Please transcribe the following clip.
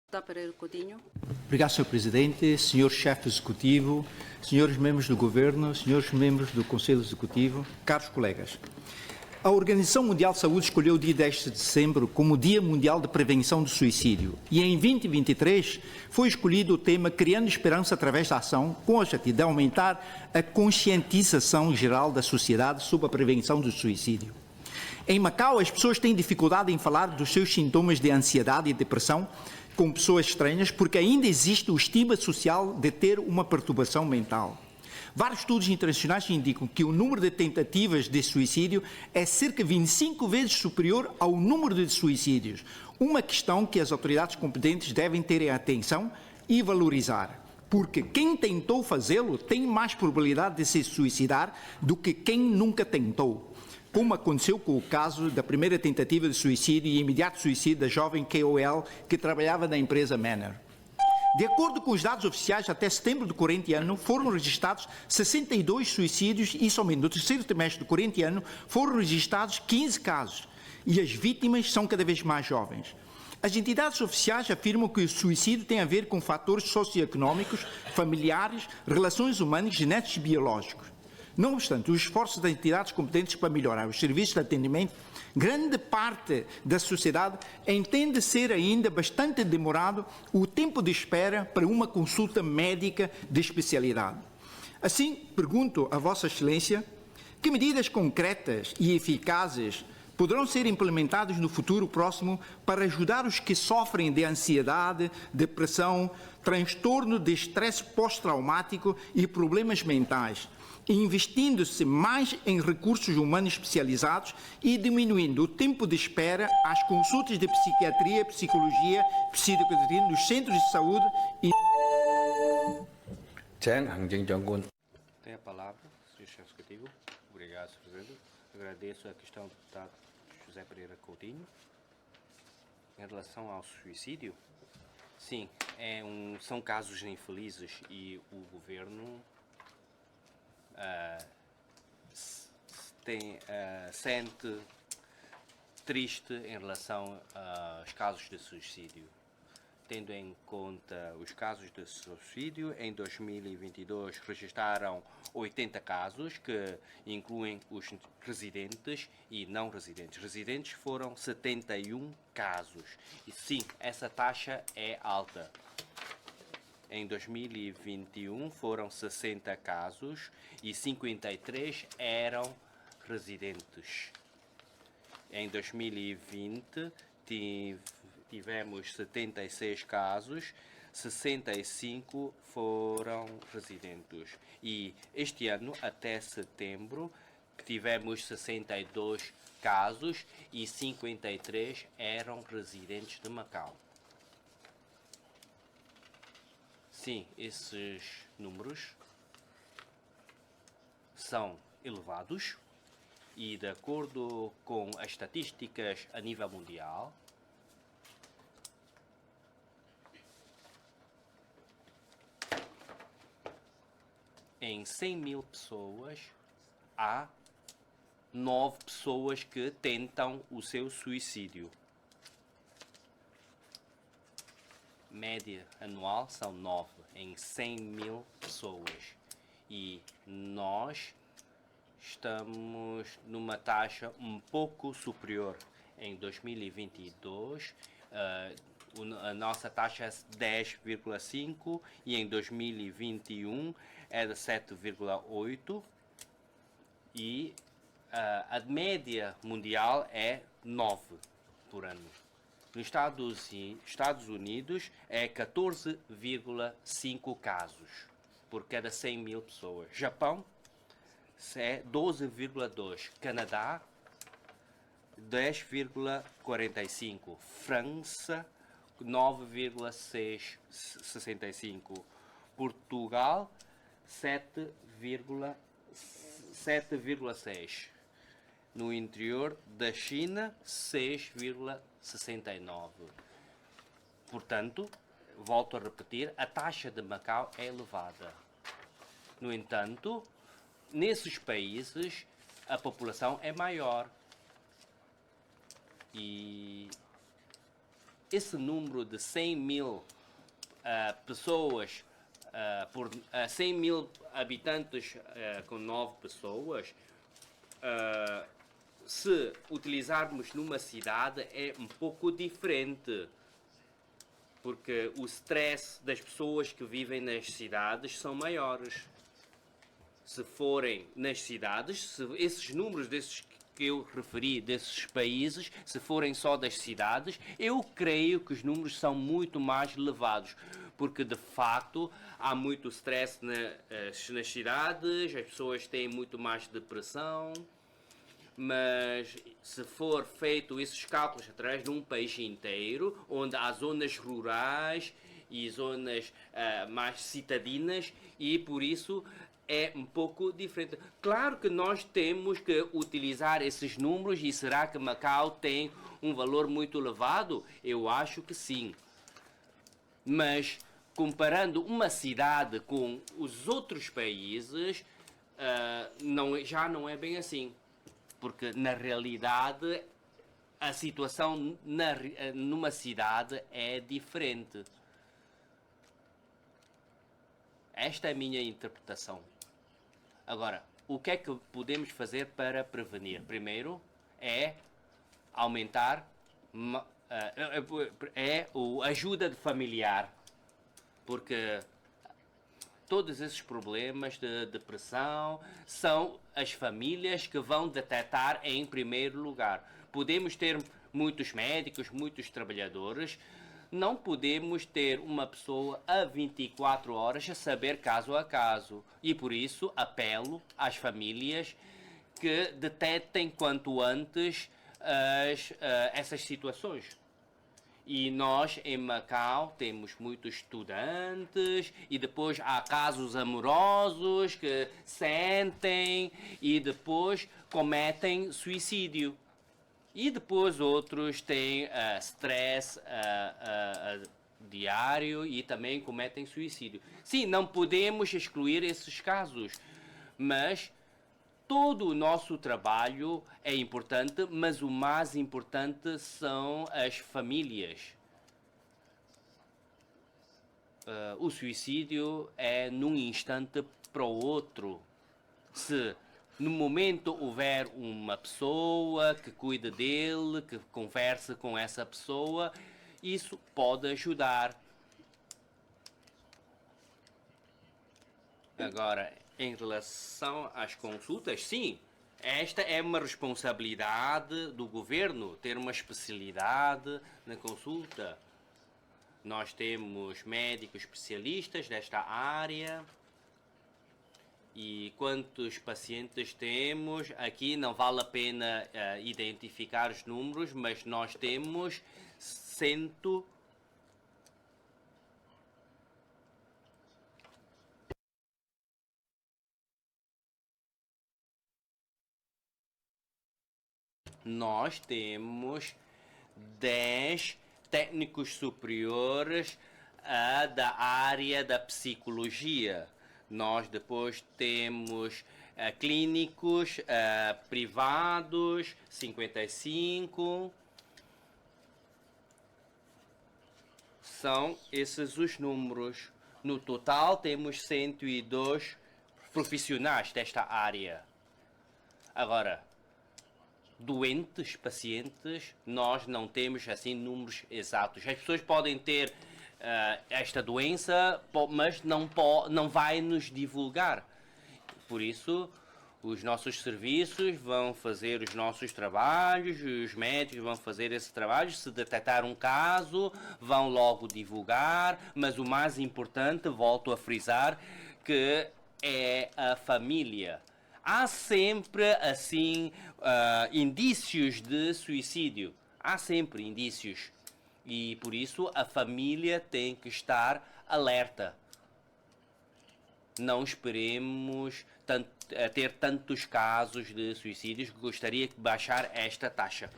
Deputado Pereira Coutinho. Obrigado, Sr. Presidente, Sr. Chefe Executivo, Srs. Membros do Governo, Srs. Membros do Conselho Executivo, caros colegas. A Organização Mundial de Saúde escolheu o dia 10 de dezembro como Dia Mundial de Prevenção do Suicídio e em 2023 foi escolhido o tema Criando Esperança através da Ação, com o objetivo de aumentar a conscientização geral da sociedade sobre a prevenção do suicídio. Em Macau, as pessoas têm dificuldade em falar dos seus sintomas de ansiedade e depressão com pessoas estranhas, porque ainda existe o estigma social de ter uma perturbação mental. Vários estudos internacionais indicam que o número de tentativas de suicídio é cerca de 25 vezes superior ao número de suicídios, uma questão que as autoridades competentes devem ter atenção e valorizar, porque quem tentou fazê-lo tem mais probabilidade de se suicidar do que quem nunca tentou, como aconteceu com o caso da primeira tentativa de suicídio e imediato suicídio da jovem KOL que trabalhava na empresa Manner. De acordo com os dados oficiais, até setembro do corrente ano foram registrados 62 suicídios e somente no terceiro trimestre do corrente ano foram registrados 15 casos e as vítimas são cada vez mais jovens. As entidades oficiais afirmam que o suicídio tem a ver com fatores socioeconómicos, familiares, relações humanas, genéticos e biológicos. Não obstante, os esforços das entidades competentes para melhorar os serviços de atendimento, grande parte da sociedade entende ser ainda bastante demorado o tempo de espera para uma consulta médica de especialidade. Assim, pergunto a Vossa Excelência, que medidas concretas e eficazes poderão ser implementadas no futuro próximo para ajudar os que sofrem de ansiedade, depressão, transtorno de estresse pós-traumático e problemas mentais, investindo-se mais em recursos humanos especializados e diminuindo o tempo de espera às consultas de psiquiatria, psicologia, psiquiatria nos centros de saúde e... Tem a palavra, Sr. Chefe Executivo. Obrigado, Sr. Presidente. Agradeço a questão do deputado José Pereira Coutinho. Em relação ao suicídio, sim, são casos infelizes e o Governo sente triste em relação aos casos de suicídio. Tendo em conta os casos de suicídio, em 2022 registraram 80 casos, que incluem os residentes e não residentes. Residentes foram 71 casos. E sim, essa taxa é alta. Em 2021 foram 60 casos e 53 eram residentes. Em 2020 tivemos 76 casos, 65 foram residentes. E este ano, até setembro, tivemos 62 casos e 53 eram residentes de Macau. Sim, esses números são elevados e, de acordo com as estatísticas a nível mundial, em 100 mil pessoas, há 9 pessoas que tentam o seu suicídio. Média anual são 9 em 100 mil pessoas. E nós estamos numa taxa um pouco superior. Em 2022, a nossa taxa é 10,5 e em 2021 é de 7,8 e a média mundial é 9 por ano. Nos Estados Unidos é 14,5 casos por cada 100 mil pessoas. Japão é 12,2. Canadá 10,45. França 9,65. Portugal 7,6. No interior da China 6,69. Portanto, volto a repetir, a taxa de Macau é elevada. No entanto, nesses países a população é maior e esse número de 100 mil pessoas por 100 mil habitantes com 9 pessoas, se utilizarmos numa cidade é um pouco diferente, porque o stress das pessoas que vivem nas cidades são maiores. Se forem nas cidades, se esses números desses que eu referi, desses países, se forem só das cidades, eu creio que os números são muito mais elevados, porque de facto há muito stress nas cidades, as pessoas têm muito mais depressão, mas se for feito esses cálculos através de um país inteiro, onde há zonas rurais e zonas mais citadinas, e por isso é um pouco diferente. Claro que nós temos que utilizar esses números, e será que Macau tem um valor muito elevado? Eu acho que sim. Mas comparando uma cidade com os outros países, já não é bem assim. Porque na realidade a situação numa cidade é diferente. Esta é a minha interpretação. Agora, o que é que podemos fazer para prevenir? Primeiro é aumentar a ajuda de familiar, porque todos esses problemas de depressão são as famílias que vão detectar em primeiro lugar. Podemos ter muitos médicos, muitos trabalhadores, não podemos ter uma pessoa a 24 horas a saber caso a caso. E por isso apelo às famílias que detetem quanto antes essas situações. E nós em Macau temos muitos estudantes, e depois há casos amorosos que sentem e depois cometem suicídio. E depois outros têm stress diário e também cometem suicídio. Sim, não podemos excluir esses casos, mas todo o nosso trabalho é importante, mas o mais importante são as famílias. O suicídio é num instante para o outro. Se no momento houver uma pessoa que cuida dele, que converse com essa pessoa, isso pode ajudar. Agora, em relação às consultas, sim, esta é uma responsabilidade do governo, ter uma especialidade na consulta. Nós temos médicos especialistas desta área. E quantos pacientes temos? Aqui não vale a pena identificar os números, mas nós temos 100. Nós temos 10 técnicos superiores da área da psicologia. Nós depois temos clínicos privados, 55. São esses os números. No total temos 102 profissionais desta área. Agora, doentes, pacientes, nós não temos assim números exatos. As pessoas podem ter esta doença, mas não vai nos divulgar. Por isso, os nossos serviços vão fazer os nossos trabalhos, os médicos vão fazer esse trabalho. Se detectar um caso, vão logo divulgar, mas o mais importante, volto a frisar, que é a família. Há sempre, assim, indícios de suicídio. Há sempre indícios. E, por isso, a família tem que estar alerta. Não esperemos ter tantos casos de suicídios. Gostaria de baixar esta taxa.